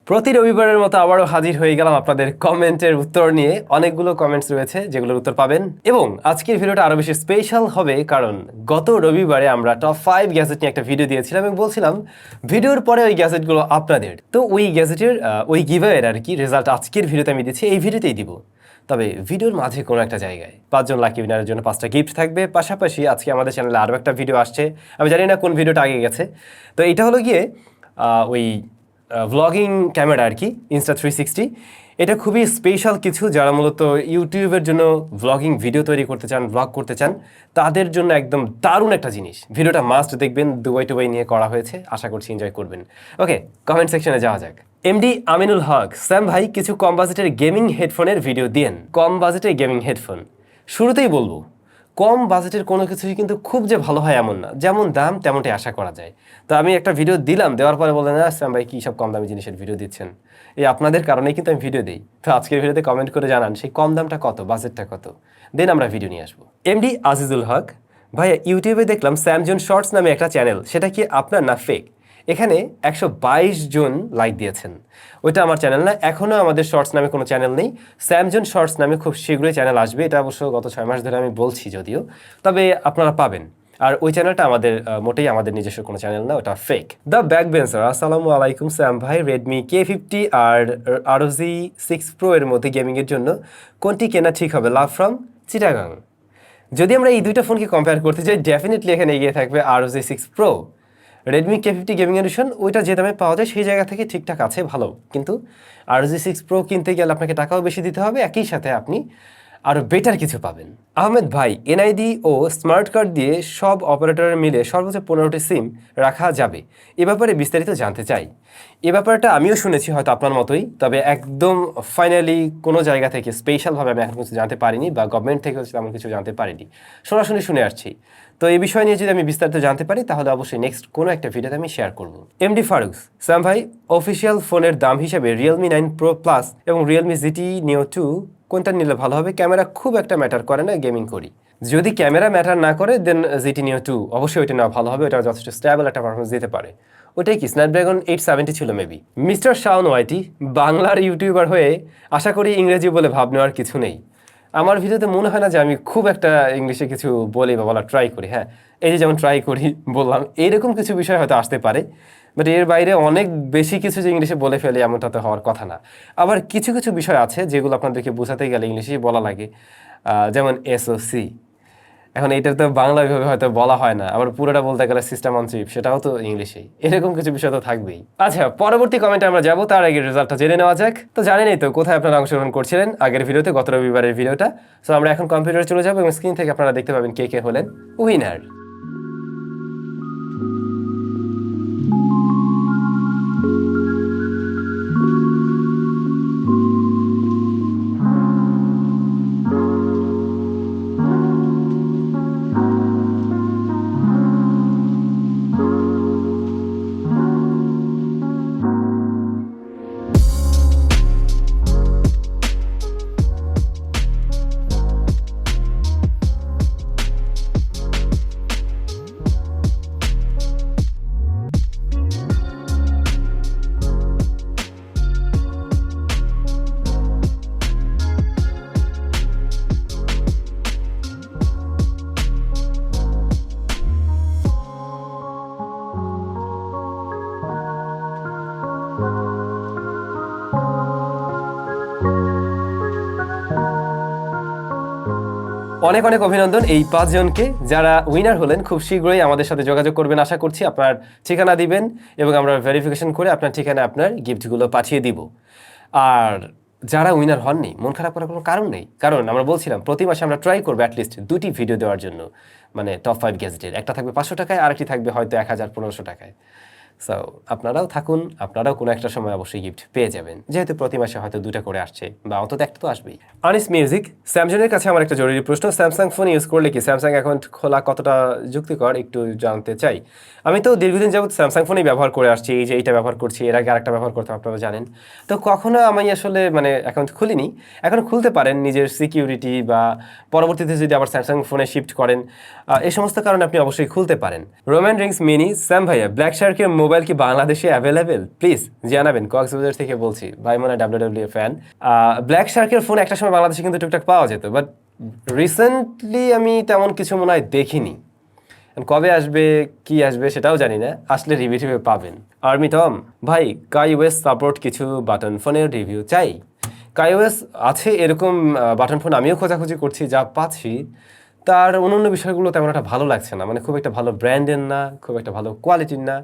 প্রতি রবিবারের মতো আবারও হাজির হয়ে গেলাম আপনাদের কমেন্টের উত্তর নিয়ে। অনেকগুলো কমেন্টস রয়েছে যেগুলোর উত্তর পাবেন, এবং আজকের ভিডিওটা আরো বেশি স্পেশাল হবে কারণ গত রবিবারে আমরা টপ 5 গ্যাজেট নিয়ে একটা ভিডিও দিয়েছিলাম এবং বলছিলাম ভিডিওর পরে ওই গ্যাজেটগুলো আপনাদের। তো ওই গ্যাজেটের ওই গিভঅ্যাওয়ের আর কি রেজাল্ট আজকের ভিডিওতে আমি দিচ্ছি, এই ভিডিওতেই দিব। তবে ভিডিওর মাঝে কোনো একটা জায়গায় 5 জন লাকি উইনারের জন্য 5টা গিফট থাকবে। পাশাপাশি আজকে আমাদের চ্যানেলে আরও একটা ভিডিও আসছে, আমি জানি না কোন ভিডিওটা আগে গেছে। তো এটা হলো গিয়ে ওই ভ্লগিং ক্যামেরা আর কি, Insta360। এটা খুবই স্পেশাল কিছু, যারা মূলত ইউটিউবের জন্য ভ্লগিং ভিডিও তৈরি করতে চান, ভ্লগ করতে চান, তাদের জন্য একদম দারুণ একটা জিনিস। ভিডিওটা মাস্ট দেখবেন, দুবাই টুবাই নিয়ে করা হয়েছে, আশা করছি এনজয় করবেন। ওকে, কমেন্ট সেকশনে যাওয়া যাক। এমডি আমিনুল হক, স্যাম ভাই কিছু কম বাজেটের গেমিং হেডফোনের ভিডিও দিন। কম বাজেটের গেমিং হেডফোন, শুরুতেই বলবো কম বাজেটের কোনো কিছুই কিন্তু খুব যে ভালো হয় এমন না, যেমন দাম তেমনটাই আশা করা যায়। তো আমি একটা ভিডিও দিলাম, দেওয়ার পরে বললেন না স্যাম ভাই কী সব কম দামি জিনিসের ভিডিও দিচ্ছেন, এই আপনাদের কারণেই কিন্তু আমি ভিডিও দিই। তো আজকের ভিডিওতে কমেন্ট করে জানান সেই কম দামটা কত, বাজেটটা কত, দেন আমরা ভিডিও নিয়ে আসবো। এমডি আজিজুল হক, ভাইয়া ইউটিউবে দেখলাম SamZone শর্টস নামে একটা চ্যানেল, সেটা কি আপনার না ফেক? এখানে 122 জন লাইক দিয়েছেন। ওইটা আমার চ্যানেল না, এখনও আমাদের শর্টস নামে কোনো চ্যানেল নেই। SamZone শর্টস নামে খুব শীঘ্রই চ্যানেল আসবে, এটা অবশ্য গত 6 মাস ধরে আমি বলছি যদিও, তবে আপনারা পাবেন। আর ওই চ্যানেলটা আমাদের মোটেই আমাদের নিজস্ব কোনো চ্যানেল না, ওটা ফেক। দ্য ব্যাকবেঞ্চার, আসসালামু আলাইকুম স্যাম ভাই, Redmi K50 আর ROG 6 Pro এর মধ্যে গেমিংয়ের জন্য কোনটি কেনা ঠিক হবে? Love from Chittagong. যদি আমরা এই দুইটা ফোনকে কম্পেয়ার করতে চাই, ডেফিনেটলি এখানে এগিয়ে থাকবে ROG 6 Pro। Redmi K50 gaming addition ওইটা যে দামে পাওয়া যায় সেই জায়গা থেকে ঠিকঠাক আছে, ভালো, কিন্তু ROG 6 Pro কিনতে গেলে আপনাকে টাকাও বেশি দিতে হবে, একই সাথে আপনি আরও বেটার কিছু পাবেন। আহমেদ ভাই, এনআইডি ও স্মার্ট কার্ড দিয়ে সব অপারেটরের মিলে সর্বোচ্চ 15টি সিম রাখা যাবে, এ ব্যাপারে বিস্তারিত জানতে চাই। এ ব্যাপারটা আমিও শুনেছি, হয়তো আপনার মতোই, তবে একদম ফাইনালি কোনো জায়গা থেকে স্পেশালভাবে আমি এখন কিছু জানতে পারিনি, বা গভর্নমেন্ট থেকে তেমন কিছু জানতে পারিনি, শোনাশুনি শুনে আসছি। তো এই বিষয় নিয়ে যদি আমি বিস্তারিত জানতে পারি তাহলে অবশ্যই নেক্সট কোনো একটা ভিডিওতে আমি শেয়ার করব। এমডি ফারুক, স্যাম ভাই অফিসিয়াল ফোনের দাম হিসেবে Realme 9 Pro Plus এবং Realme GT Neo 2 কোনটা নিলে ভালো হবে? ক্যামেরা খুব একটা ম্যাটার করে না, গেমিং করি। যদি ক্যামেরা ম্যাটার না করে দেন GT Neo 2 অবশ্যই ওইটা নেওয়া ভালো হবে, ওটা যথেষ্ট স্টেবল একটা পারফরমেন্স দিতে পারে। ওইটাই কি স্ন্যাপড্রাগন 870 ছিল মেবি। মিস্টার শাওন ওয়াইটি, বাংলার ইউটিউবার হয়ে আশা করি ইংরেজি বলে ভাব নেওয়ার কিছু নেই। আমার ভিডিওতে মনে হয় না যে আমি খুব একটা ইংলিশে কিছু বলি বা বলার ট্রাই করি। হ্যাঁ, এই যে যেমন ট্রাই করি বললাম, এইরকম কিছু বিষয় হয়তো আসতে পারে, বাট এর বাইরে অনেক বেশি কিছু যে ইংলিশে বলে ফেলে এমনটা তো হওয়ার কথা না। আবার কিছু কিছু বিষয় আছে যেগুলো আপনাদেরকে বোঝাতে গেলে ইংলিশেই বলা লাগে, যেমন SOC। এখন এইটা তো বাংলা ভাবে হয়তো বলা হয় না, আবার পুরোটা বলতে গেলে সিস্টেম অন চিপ, সেটাও তো ইংলিশেই। এরকম কিছু বিষয় তো থাকবেই। আচ্ছা, পরবর্তী কমেন্টে আমরা যাবো, তার আগে রেজাল্টটা জেনে নেওয়া যাক। তো জানেনই তো কোথায় আপনারা অংশগ্রহণ করছিলেন আগের ভিডিওতে, গত রবিবারের ভিডিওটা। সো আমরা এখন কম্পিউটারে চলে যাবো এবং স্ক্রিন থেকে আপনারা দেখতে পাবেন কে কে হলেন উইনার। অনেক অনেক অভিনন্দন এই 5 জনকে যারা উইনার হলেন। খুব শীঘ্রই আমাদের সাথে যোগাযোগ করবেন, আশা করছি আপনার ঠিকানা দিবেন এবং আমরা ভেরিফিকেশন করে আপনার ঠিকানা আপনার গিফটগুলো পাঠিয়ে দিব। আর যারা উইনার হননি, মন খারাপ করার কোনো কারণ নেই, কারণ আমরা বলছিলাম প্রতি মাসে আমরা ট্রাই করবো অ্যাটলিস্ট 2টি ভিডিও দেওয়ার জন্য, মানে টপ 5 গ্যাজেটের। একটা থাকবে 500 টাকায়, আর একটি থাকবে হয়তো 1000-1500 টাকায়। সো আপনারাও থাকুন, আপনারাও কোনো একটা সময় অবশ্যই গিফট পেয়ে যাবেন, যেহেতু প্রতি মাসে হয়তো 2টা করে আসছে, বা অন্তত একটা তো আসবেই। আনিস মিউজিক, স্যামসাংয়ের কাছে আমার একটা জরুরি প্রশ্ন, স্যামসাং ফোন ইউজ করলে কি স্যামসাং অ্যাকাউন্ট খোলা কতটা যুক্তিকর একটু জানতে চাই। আমি তো দীর্ঘদিন যাবত স্যামসাং ফোনই ব্যবহার করে আসছি, এই যে এইটা ব্যবহার করছি, এর আগে আরেকটা ব্যবহার করতাম আপনারা জানেন। তো কখনো আমি আসলে মানে অ্যাকাউন্ট খুলিনি, এখন খুলতে পারেন নিজের সিকিউরিটি বা পরবর্তীতে যদি আবার স্যামসাং ফোনে শিফট করেন, এই সমস্ত কারণে আপনি অবশ্যই খুলতে পারেন। রোম্যান রিংস মিনি, স্যাম ভাইয়া ব্ল্যাক শার্কের মোবাইল কি বাংলাদেশে অ্যাভেলেবেল? প্লিজ জানাবেন। কক্সবাজার থেকে বলছি, ভাই মনে হয় ডাব্লিউডাব্লিউ ফ্যান। ব্ল্যাক শার্কের ফোন একটা সময় বাংলাদেশে কিন্তু টুকটাক পাওয়া যেত, বাট রিসেন্টলি আমি তেমন কিছু মনে হয় দেখিনি। কবে আসবে কি আসবে সেটাও জানি না, আসলে রিভিউ টিভিউ পাবেন। আর্মি টম ভাই, কাইওএস সাপোর্ট কিছু বাটন ফোনের রিভিউ চাই। কাইওএস আছে এরকম বাটন ফোন আমিও খোঁজাখুঁজি করছি, যা পাচ্ছি তার অন্যান্য বিষয়গুলো তেমন একটা ভালো লাগছে না। মানে খুব একটা ভালো ব্র্যান্ডের না, খুব একটা ভালো কোয়ালিটির না,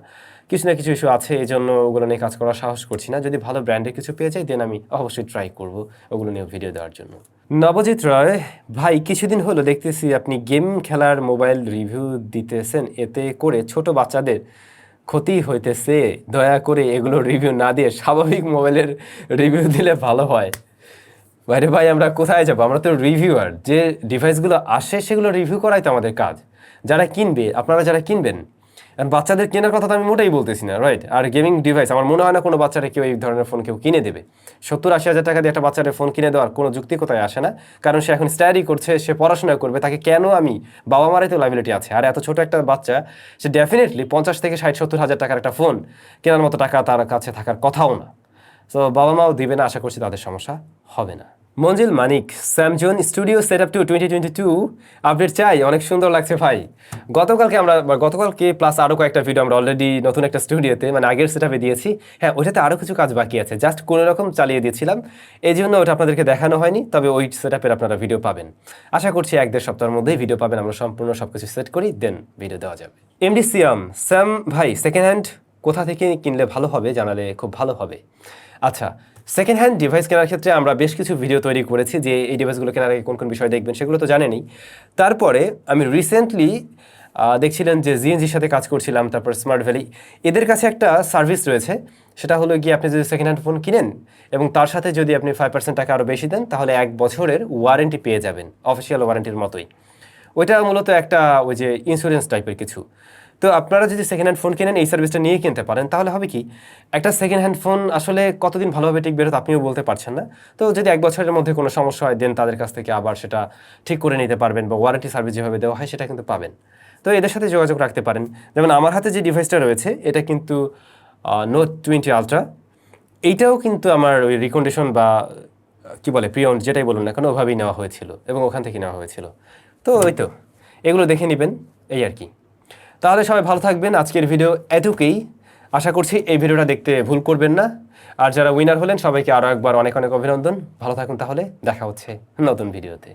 কিছু না কিছু ইস্যু আছে, এই জন্য ওগুলো নিয়ে কাজ করার সাহস করছি না। যদি ভালো ব্র্যান্ডের কিছু পেয়ে যাই দেন আমি অবশ্যই ট্রাই করব ওগুলো নিয়ে ভিডিও দেওয়ার জন্য। নবজিৎ রয় ভাই, কিছুদিন হলো দেখতেছি আপনি গেম খেলার মোবাইল রিভিউ দিতেছেন, এতে করে ছোট বাচ্চাদের ক্ষতি হইতেছে। দয়া করে এগুলো রিভিউ না দিয়ে স্বাভাবিক মোবাইলের রিভিউ দিলে ভালো হয়। বাইরে ভাই, আমরা কোথায় যাবো? আমরা তো রিভিউয়ার। যে ডিভাইসগুলো আসে সেগুলো রিভিউ করাই তো আমাদের কাজ। যারা কিনবে, আপনারা যারা কিনবেন, বাচ্চাদের কেনার কথা তো আমি মোটেই বলতেছি না, রাইট? আর গেমিং ডিভাইস আমার মনে হয় না কোনো বাচ্চারা কেউ এই ধরনের ফোন কেউ কিনে দেবে। 70-80 হাজার টাকা দিয়ে একটা বাচ্চাদের ফোন কিনে দেওয়ার কোনো যুক্তি কোথায় আসে না। কারণ সে এখন স্টাডি করছে, সে পড়াশোনা করবে, তাকে কেন আমি, বাবা মারই তো লাইবিলিটি আছে। আর এত ছোট একটা বাচ্চা, সে ডেফিনেটলি 50 থেকে 60-70 হাজার টাকার একটা ফোন কেনার মতো টাকা তার কাছে থাকার কথাও না। সো বাবা মাও দিবে না, আশা করছি তাদের সমস্যা হবে না। মঞ্জিল মানিক, SamZone studio set up to 2022 update চাই। অনেক সুন্দর লাগছে ভাই। গতকালকে প্লাস আরও কয়েকটা ভিডিও আমরা অলরেডি নতুন একটা স্টুডিওতে, মানে আগের সেট আপে দিয়েছি। হ্যাঁ, ওইটাতে আরও কিছু কাজ বাকি আছে, জাস্ট কোনো রকম চালিয়ে দিয়েছিলাম, এই জন্য ওটা আপনাদেরকে দেখানো হয়নি। তবে ওই সেট আপের আপনারা ভিডিও পাবেন, আশা করছি 1-1.5 সপ্তাহের মধ্যেই ভিডিও পাবেন। আমরা সম্পূর্ণ সব কিছু সেট করি, দেন ভিডিও দেওয়া যাবে। এমডি সিয়াম, স্যাম ভাই, সেকেন্ড হ্যান্ড কোথা থেকে কিনলে ভালো হবে জানালে খুব ভালো হবে। আচ্ছা, সেকেন্ড হ্যান্ড ডিভাইস কেনার ক্ষেত্রে আমরা বেশ কিছু ভিডিও তৈরি করেছি, যে এই ডিভাইসগুলো কেনার আগে কোন কোন বিষয় দেখবেন সেগুলো তো জানেনই। তারপরে আমি রিসেন্টলি দেখছিলেন যে জিএনজির সাথে কাজ করছিলাম, তারপর স্মার্ট ভ্যালি, এদের কাছে একটা সার্ভিস রয়েছে। সেটা হলো গিয়ে আপনি যদি সেকেন্ড হ্যান্ড ফোন কিনেন এবং তার সাথে যদি আপনি 5% টাকা আরও বেশি দেন, তাহলে 1 বছরের ওয়ারেন্টি পেয়ে যাবেন, অফিসিয়াল ওয়ারেন্টির মতোই। ওইটা মূলত একটা ওই যে ইন্স্যুরেন্স টাইপের কিছু। তো আপনারা যদি সেকেন্ড হ্যান্ড ফোন কেনেন, এই সার্ভিসটা নিয়ে কিনতে পারেন, তাহলে হবে কি, একটা সেকেন্ড হ্যান্ড ফোন আসলে কতদিন ভালোভাবে টিকবে তো আপনিও বলতে পারছেন না। তো যদি 1 বছরের মধ্যে কোনো সমস্যা হয়, দেন তাদের কাছ থেকে আবার সেটা ঠিক করে নিতে পারবেন, বা ওয়ারেন্টি সার্ভিস যেভাবে দেওয়া হয় সেটা কিন্তু পাবেন। তো এদের সাথে যোগাযোগ রাখতে পারেন। যেমন আমার হাতে যে ডিভাইসটা রয়েছে, এটা কিন্তু নোট 20 আলট্রা। এইটাও কিন্তু আমার ওই রিকন্ডিশন বা কি বলে প্রিয়ন, যেটাই বলুন না কেন, ওভাবেই নেওয়া হয়েছিল এবং ওখান থেকে নেওয়া হয়েছিল। তো ওই তো, এগুলো দেখে নেবেন, এই আর কি। তাহলে সবাই ভালো থাকবেন। আজকের ভিডিও এটুকুই। আশা করছি এই ভিডিওটা দেখতে ভুল করবেন না। আর যারা উইনার হলেন সবাইকে আরও একবার অনেক অনেক অভিনন্দন। ভালো থাকুন, তাহলে দেখা হচ্ছে নতুন ভিডিওতে।